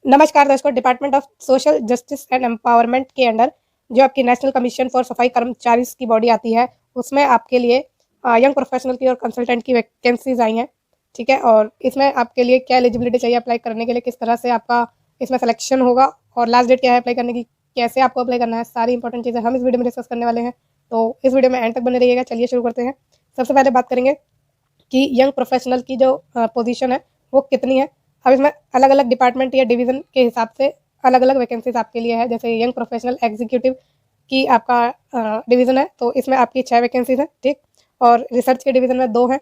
नमस्कार दोस्तों, department of social justice and empowerment के अंडर जो आपकी नेशनल कमीशन फॉर सफाई कर्मचारी की बॉडी आती है, उसमें आपके लिए यंग प्रोफेशनल की और कंसल्टेंट की वैकेंसीज आई हैं। ठीक है, और इसमें आपके लिए क्या एलिजिबिलिटी चाहिए अप्लाई करने के लिए, किस तरह से आपका इसमें सिलेक्शन होगा और लास्ट डेट क्या है अप्लाई करने की, कैसे आपको अप्लाई करना है, सारी इंपॉर्टेंट चीज़ें हम इस वीडियो में डिस्कस करने वाले हैं। तो इस वीडियो में एंड तक बने रहिएगा। चलिए शुरू करते हैं। सबसे पहले बात करेंगे कि यंग प्रोफेशनल की जो पोजीशन है वो कितनी है। अब इसमें अलग अलग डिपार्टमेंट या डिवीज़न के हिसाब से अलग अलग वैकेंसीज आपके लिए है। जैसे यंग प्रोफेशनल एग्जीक्यूटिव की आपका डिवीज़न है, तो इसमें आपकी 6 वैकेंसीज हैं। ठीक, और रिसर्च के डिवीज़न में 2 हैं।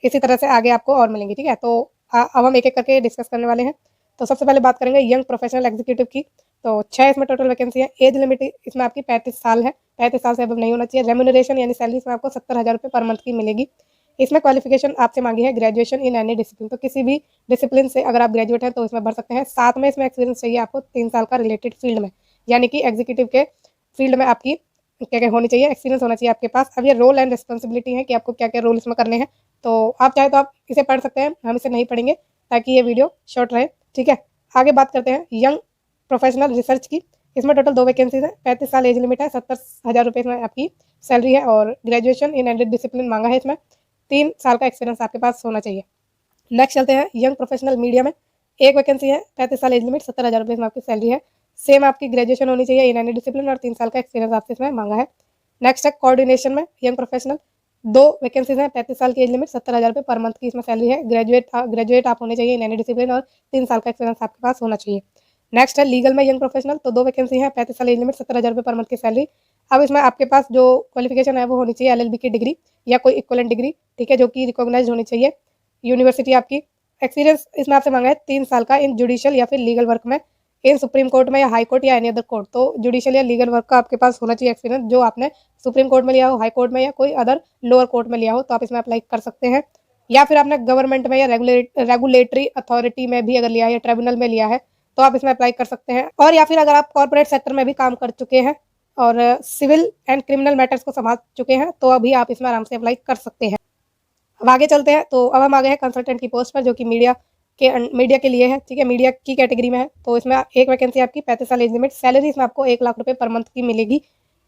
इसी तरह से आगे आपको और मिलेंगी। ठीक है, तो अब हम एक एक करके डिस्कस करने वाले हैं। तो सबसे पहले बात करेंगे यंग प्रोफेशनल एग्जीक्यूटिव की। तो 6 इसमें टोटल वैकेंसी है। एज लिमिट इसमें आपकी 35 साल है। 35 साल से अब नहीं होना चाहिए। रेम्यूनरेशन यानी सैलरी इसमें आपको 70,000 रुपये पर मंथ की मिलेगी। इसमें क्वालिफिकेशन आपसे मांगी है ग्रेजुएशन इन एनी डिसिप्लिन। तो किसी भी डिसिप्लिन से अगर आप ग्रेजुएट हैं तो इसमें भर सकते हैं। साथ में इसमें एक्सपीरियंस चाहिए आपको 3 साल का रिलेटेड फील्ड में, यानी कि एग्जीक्यूटिव के फील्ड में आपकी क्या क्या होनी चाहिए, एक्सपीरियंस होना चाहिए आपके पास। अब ये रोल एंड रिस्पॉन्सिबिलिटी है कि आपको क्या क्या रोल इसमें करने हैं। तो आप चाहे तो आप इसे पढ़ सकते हैं, हम इसे नहीं पढ़ेंगे ताकि ये वीडियो शॉर्ट रहे। ठीक है, आगे बात करते हैं यंग प्रोफेशनल रिसर्च की। इसमें टोटल 2 वैकेंसीज है। 35 साल एज लिमिट है। 70,000 रुपये इसमें आपकी सैलरी है और ग्रेजुएशन इन एनी डिसिप्लिन मांगा है। इसमें 3 साल का एक्सपीरियंस आपके पास होना चाहिए। नेक्स्ट चलते हैं यंग प्रोफेशनल मीडिया में। एक वैकेंसी है। 35 साल एज लिमिट, 70,000 रुपये इसमें आपकी सैलरी है। सेम आपकी ग्रेजुएशन होनी चाहिए इन एनी डिसिप्लिन और 3 साल का एक्सपीरियंस आपसे इसमें मांगा है। नेक्स्ट है कोऑर्डिनेशन में यंग प्रोफेशनल। 2 वैकेंसीज हैं। 35 साल की एज लिमिट, 70,000 रुपये पर मंथ की इसमें सैलरी है। ग्रेजुएट आप होने चाहिए इन एनी डिसिप्लिन और 3 साल का एक्सपीरियंस आपके पास होना चाहिए। नेक्स्ट है लीगल में यंग प्रोफेशनल। तो 2 वैकेंसी है। 35 साल एज लिमिट, 70,000 रुपये पर मंथ की सैलरी। अब इसमें आपके पास जो क्वालिफिकेशन है वो होनी चाहिए एलएलबी की डिग्री या कोई इक्वलेंट डिग्री। ठीक है, जो कि रिकॉग्नाइज्ड होनी चाहिए यूनिवर्सिटी आपकी। एक्सपीरियंस इसमें आपसे मांगा है 3 साल का इन जुडिशियल या फिर लीगल वर्क में, इन सुप्रीम कोर्ट में या हाई कोर्ट या एनी अदर कोर्ट। तो जुडिशियल या लीगल वर्क का आपके पास होना चाहिए एक्सपीरियंस, जो आपने सुप्रीम कोर्ट में लिया हो, हाई कोर्ट में या कोई अदर लोअर कोर्ट में लिया हो, तो आप इसमें अप्लाई कर सकते हैं। या फिर आपने गवर्नमेंट में या रेगुलेटरी अथॉरिटी में भी अगर लिया है या ट्रिब्यूनल में लिया है तो आप इसमें अप्लाई कर सकते हैं। और या फिर अगर आप कॉर्पोरेट सेक्टर में भी काम कर चुके हैं और सिविल एंड क्रिमिनल मैटर्स को संभाल चुके हैं तो अभी आप इसमें आराम से अप्लाई कर सकते हैं। अब आगे चलते हैं। तो अब हम आ गए हैं कंसल्टेंट की पोस्ट पर, जो कि मीडिया के लिए है। ठीक है, मीडिया की कैटेगरी में है। तो इसमें एक वैकेंसी आपकी 35 साल एज लिमिट, सैलरी इसमें आपको 1 लाख रुपये पर मंथ की मिलेगी।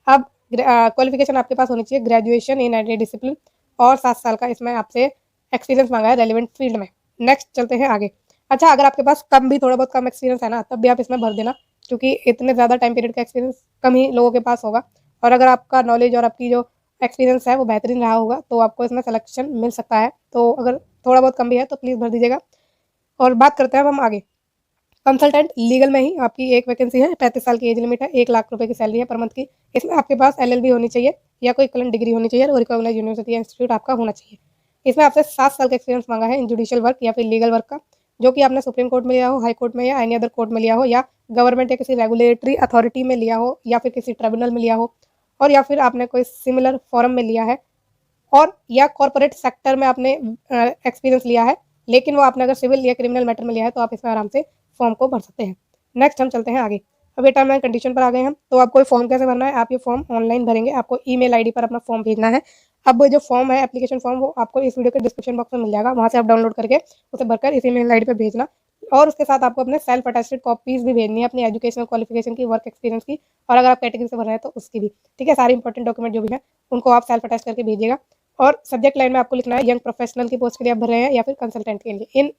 अब क्वालिफिकेशन आपके पास होनी चाहिए ग्रेजुएशन इन एनी डिसिप्लिन और 7 साल का इसमें आपसे एक्सपीरियंस मांगा है रेलिवेंट फील्ड में। नेक्स्ट चलते हैं आगे। अच्छा, अगर आपके पास कम भी थोड़ा बहुत कम एक्सपीरियंस है ना, तब भी आप इसमें भर देना, क्योंकि इतने ज़्यादा टाइम पीरियड का एक्सपीरियंस कम ही लोगों के पास होगा। और अगर आपका नॉलेज और आपकी जो एक्सपीरियंस है वो बेहतरीन रहा होगा तो आपको इसमें सिलेक्शन मिल सकता है। तो अगर थोड़ा बहुत कम भी है तो प्लीज़ भर दीजिएगा। और बात करते हैं अब हम आगे। कंसल्टेंट लीगल में ही आपकी एक वैकेंसी है। 35 साल की एज लिमिट है। 1 लाख रुपए की सैलरी है पर मंथ की। इसमें आपके पास एलएलबी होनी चाहिए या कोई इक्विवेलेंट डिग्री होनी चाहिए और रिकॉग्नाइज्ड यूनिवर्सिटी या इंस्टीट्यूट आपका होना चाहिए। इसमें आपसे 7 साल का एक्सपीरियंस मांगा है इन जुडिशियल वर्क या फिर लीगल वर्क का, जो कि आपने सुप्रीम कोर्ट में लिया हो, हाई कोर्ट में या एनी अदर कोर्ट में लिया हो, या गवर्नमेंट या किसी रेगुलेटरी अथॉरिटी में लिया हो, या फिर किसी ट्रिब्यूनल में लिया हो, और या फिर आपने कोई सिमिलर फॉरम में लिया है, और या कॉर्पोरेट सेक्टर में आपने एक्सपीरियंस लिया है, लेकिन वो आपने अगर सिविल या क्रिमिनल मैटर में लिया है तो आप इसमें आराम से फॉर्म को भर सकते हैं। नेक्स्ट हम चलते हैं आगे। अब ये टर्म एंड कंडीशन पर आ गए हम। तो आपको फॉर्म कैसे भरना है, आप ये फॉर्म ऑनलाइन भरेंगे। आपको ईमेल आईडी पर अपना फॉर्म भेजना है। अब जो फॉर्म है, एप्लीकेशन फॉर्म, वो आपको इस वीडियो के डिस्क्रिप्शन बॉक्स में मिल जाएगा, वहाँ से आप डाउनलोड करके उसे भरकर इस ईमेल आईडी पर भेजना। और उसके साथ आपको अपने सेल्फ अटेस्टेड कॉपीज भी भेजनी है, अपनी एजुकेशनल क्वालिफिकेशन की, वर्क एक्सपीरियंस की, और अगर आप कैटेगरी से भर रहे हैं तो उसकी भी। ठीक है, सारी इंपॉर्टेंट डॉक्यूमेंट जो भी है उनको आप सेल्फ अटेस्ट करके भेजिएगा। और सब्जेक्ट लाइन में आपको लिखना है यंग प्रोफेशनल की पोस्ट के लिए आप भर रहे हैं या फिर कंसल्टेंट के लिए इन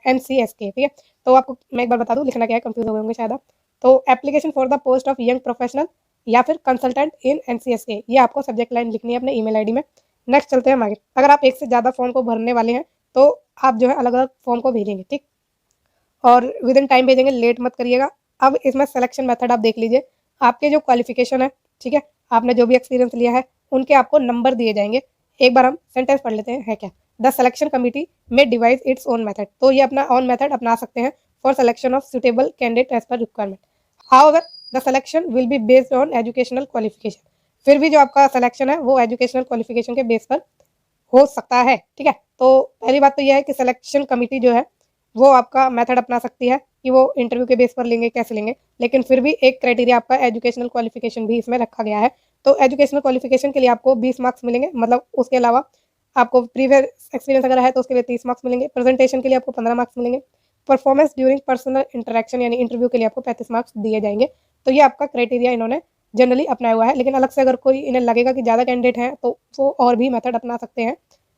NCS के। ठीक है, तो आपको मैं एक बार बता दूं, लिखना क्या है, कंफ्यूज हो गए होंगे शायद आप। तो application for the post of young professional या फिर कंसल्टेंट इन NCS के, ये आपको सब्जेक्ट लाइन लिखनी है अपने ईमेल आईडी में। नेक्स्ट चलते हैं हम आगे। अगर आप एक से ज़्यादा फॉर्म को भरने वाले हैं तो आप जो है अलग अलग फॉर्म को भेजेंगे। ठीक, और विद इन टाइम भेजेंगे, लेट मत करिएगा। अब इसमें सिलेक्शन मेथड आप देख लीजिए। आपके जो क्वालिफिकेशन है, ठीक है, आपने जो भी एक्सपीरियंस लिया है, उनके आपको नंबर दिए जाएंगे। एक बार हम सेंटेंस पढ़ लेते हैं, है क्या। The selection committee may devise its own method. तो ये अपना ओन मेथड अपना सकते हैं for selection of suitable candidate as per requirement. However the selection will be based on educational qualification. फिर भी जो आपका सिलेक्शन है वो एजुकेशनल क्वालिफिकेशन के बेस पर हो सकता है। ठीक है, तो पहली बात तो यह है कि सिलेक्शन कमिटी जो है वो आपका मेथड अपना सकती है कि वो इंटरव्यू के बेस पर लेंगे, कैसे लेंगे, लेकिन फिर भी एक क्राइटेरिया आपका एजुकेशनल क्वालिफिकेशन भी इसमें रखा गया है। तो एजुकेशनल क्वालिफिकेशन के लिए आपको 20 मार्क्स मिलेंगे, मतलब उसके अलावा आपको प्रीवियस एक्सपीरियंस अगर है तो उसके लिए 30 मार्क्स मिलेंगे। प्रेजेंटेशन के लिए आपको 15 मार्क्स मिलेंगे। परफॉर्मेंस ड्यूरिंग पर्सनल इंटरेक्शन यानी इंटरव्यू के लिए आपको 35 मार्क्स दिए जाएंगे। तो ये आपका क्राइटेरिया इन्होंने जनरली अपनाया हुआ है, लेकिन अलग से अगर कोई इन्हें लगेगा कि ज़्यादा कैंडिडेट हैं तो वो और भी मेथड अपना सकते हैं।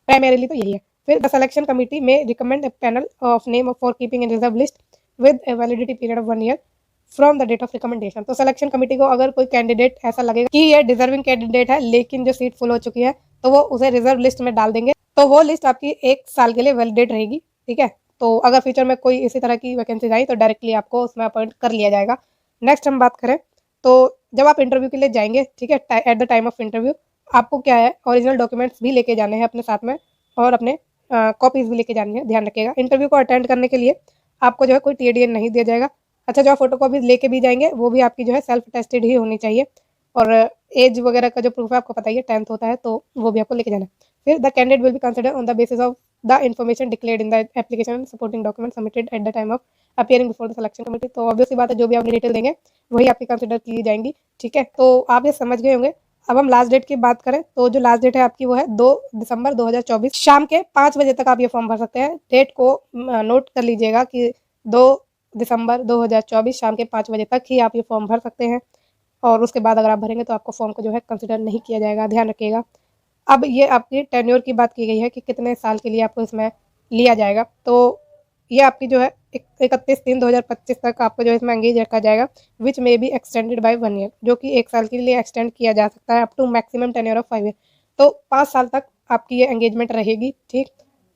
प्राइमरीली तो यही है। फिर the selection committee may recommend a panel of name for keeping in reserve list with a validity period of 1 year from the date of recommendation. तो सिलेक्शन कमेटी को अगर कोई कैंडिडेट ऐसा लगेगा कि ये डिजर्विंग कैंडिडेट है लेकिन जो सीट फुल हो चुकी है तो वो उसे रिजर्व लिस्ट में डाल देंगे। तो वो लिस्ट आपकी 1 साल के लिए वैलिडेट रहेगी, ठीक है। तो अगर फ्यूचर में कोई इसी तरह की वैकेंसीज आई तो डायरेक्टली आपको उसमें अपॉइंट कर लिया जाएगा। नेक्स्ट हम बात करें तो जब आप इंटरव्यू के लिए जाएंगे, ठीक है, at the time of interview आपको क्या है, ओरिजिनल डॉक्यूमेंट्स भी लेके जाने हैं अपने साथ में और अपने कॉपीज भी लेके जानी है। ध्यान रखिएगा इंटरव्यू को अटेंड करने के लिए आपको जो है कोई TADN नहीं दिया जाएगा। अच्छा, जो आप फोटो कॉपी लेके भी जाएंगे वो भी आपकी जो है सेल्फ टेस्टेड ही होनी चाहिए। और एज वगैरह का जो प्रूफ है आपको पता ही है, 10th होता है तो वो भी आपको लेके जाना है। फिर the candidate will be consider on the basis of the information declared in the application supporting document submitted at the time of appearing before the selection committee. तो ऑब्वियसली बात है, जो भी आप डिटेल देंगे वही आपकी कंसिडर की जाएंगी, ठीक है। तो आप ये समझ गए होंगे। अब हम लास्ट डेट की बात करें तो जो लास्ट डेट है आपकी वो है 2 दिसंबर 2024 शाम के 5 बजे तक आप ये फॉर्म भर सकते हैं। डेट को नोट कर लीजिएगा कि 2 दिसंबर 2024 शाम के 5 बजे तक ही आप ये फॉर्म भर सकते हैं और उसके बाद अगर आप भरेंगे तो आपको फॉर्म को जो है कंसिडर नहीं किया जाएगा, ध्यान रखिएगा। अब ये आपकी टेन्योर की बात की गई है कि कितने साल के लिए आपको इसमें लिया जाएगा। तो ये आपकी जो है 31/3/2025 तक आपको जो है इसमें एंगेज रखा जाएगा, which may be extended by 1 year, जो कि 1 साल के लिए एक्सटेंड किया जा सकता है up to maximum tenure of 5 year. तो 5 साल तक आपकी ये एंगेजमेंट रहेगी, ठीक।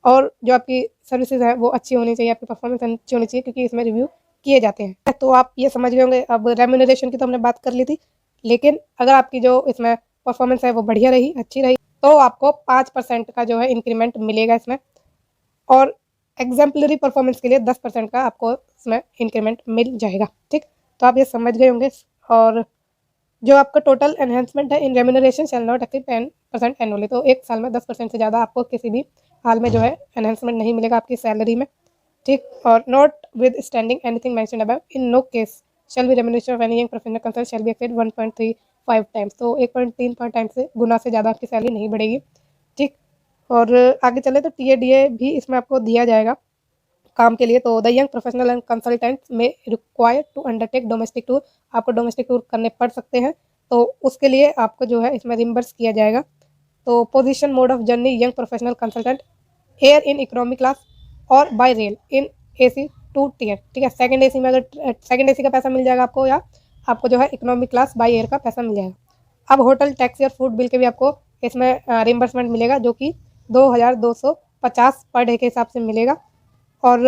और जो आपकी सर्विसेज है वो अच्छी होनी चाहिए, आपकी परफॉर्मेंस अच्छी होनी चाहिए क्योंकि इसमें रिव्यू किए जाते हैं। तो आप ये समझ गए होंगे। अब रेम्यूनरेशन की तो हमने बात कर ली थी, लेकिन अगर आपकी जो इसमें परफॉर्मेंस है वो बढ़िया रही, अच्छी रही, तो आपको 5% का जो है इंक्रीमेंट मिलेगा इसमें। और एग्जाम्पलरी परफॉर्मेंस के लिए 10% का आपको इसमें इंक्रीमेंट मिल जाएगा, ठीक। तो आप ये समझ गए होंगे। और जो आपका टोटल एनहेंसमेंट है in remuneration shall not exceed 10% annually. तो 1 साल में 10% से ज़्यादा आपको किसी भी हाल में जो है एनहेंसमेंट नहीं मिलेगा आपकी सैलरी में, ठीक। और notwithstanding anything mentioned above in no case shall be remuneration of any young professional consultant shall be exceed 1.35 times. तो 1.35 टाइम्स से गुना से ज़्यादा आपकी सैलरी नहीं बढ़ेगी, ठीक। और आगे चले तो TADA भी इसमें आपको दिया जाएगा काम के लिए। तो the young professional and consultants में required to undertake domestic tour, आपको डोमेस्टिक टूर करने पड़ सकते हैं, तो उसके लिए आपको जो है इसमें रिम्बर्स किया जाएगा। तो position mode of journey young professional consultant air in economy class और by rail in AC 2 tier, ठीक है। सेकंड AC में अगर सेकंड AC का पैसा मिल जाएगा आपको, या आपको जो है इकोनॉमी क्लास बाय एयर का पैसा मिल जाएगा। अब होटल टैक्सी और फूड बिल के भी आपको इसमें रिम्बर्समेंट मिलेगा, जो कि 2250 पर डे के हिसाब से मिलेगा। और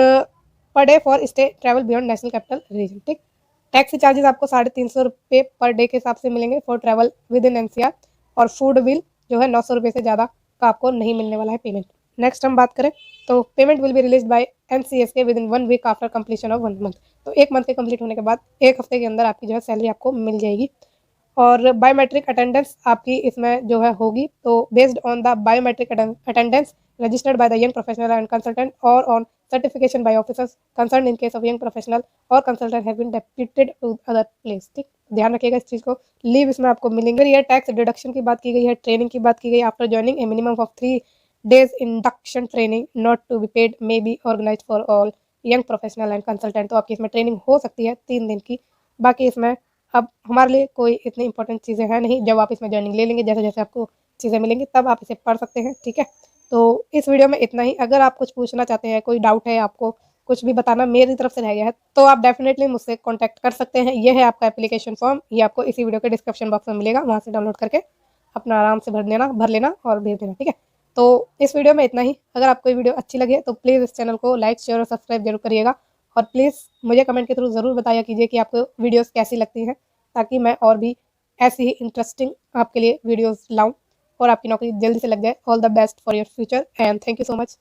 per day for stay travel beyond national capital region, ठीक। टैक्सी चार्जेस आपको 350 रुपये पर डे के हिसाब से मिलेंगे for travel with in NCR। और फूड बिल जो है 900 रुपये से ज़्यादा का आपको नहीं मिलने वाला है पेमेंट। नेक्स्ट हम बात करें तो payment will be released by NCSK within 1 week after completion of 1 month. तो 1 मंथ के कंप्लीट होने के बाद 1 हफ्ते के अंदर आपकी जो है सैलरी आपको मिल जाएगी। और बायोमेट्रिक अटेंडेंस आपकी इसमें जो है होगी, तो based on the biometric attendance registered by the young professional and consultant और on certification by officers concern in case of young professional और consultant have been deputed to other place, ठीक। ध्यान रखिएगा इस चीज़ को। लीव इसमें आपको मिलेंगे। ये टैक्स डिडक्शन की बात की गई है, ट्रेनिंग की बात की गई। After joining a minimum of 3 days induction training not to be paid may be organise for all young professional and consultant. तो आपकी इसमें ट्रेनिंग हो सकती है 3 दिन की। बाकी इसमें अब हमारे लिए कोई इतनी इंपॉर्टेंट चीज़ें हैं नहीं, जब आप इसमें ज्वाइनिंग ले लेंगे, जैसे जैसे आपको चीज़ें मिलेंगी तब आप इसे पढ़ सकते हैं, ठीक है। तो इस वीडियो में इतना ही। अगर आप कुछ पूछना चाहते हैं, कोई डाउट है, आपको कुछ भी बताना मेरी तरफ से रह गया है, तो आप डेफिनेटली मुझसे कॉन्टैक्ट कर सकते हैं। ये है आपका एप्लीकेशन फॉर्म, ये आपको इसी वीडियो के डिस्क्रिप्शन बॉक्स में मिलेगा, वहाँ से डाउनलोड करके अपना आराम से भर लेना और भेज देना, ठीक है। तो इस वीडियो में इतना ही। अगर आपको ये वीडियो अच्छी लगे तो प्लीज़ इस चैनल को लाइक, शेयर और सब्सक्राइब जरूर करिएगा। और प्लीज़ मुझे कमेंट के थ्रू ज़रूर बताया कीजिए कि आपको वीडियोस कैसी लगती हैं, ताकि मैं और भी ऐसी ही इंटरेस्टिंग आपके लिए वीडियोस लाऊं और आपकी नौकरी जल्दी से लग जाए। All the best for your future and thank you so much.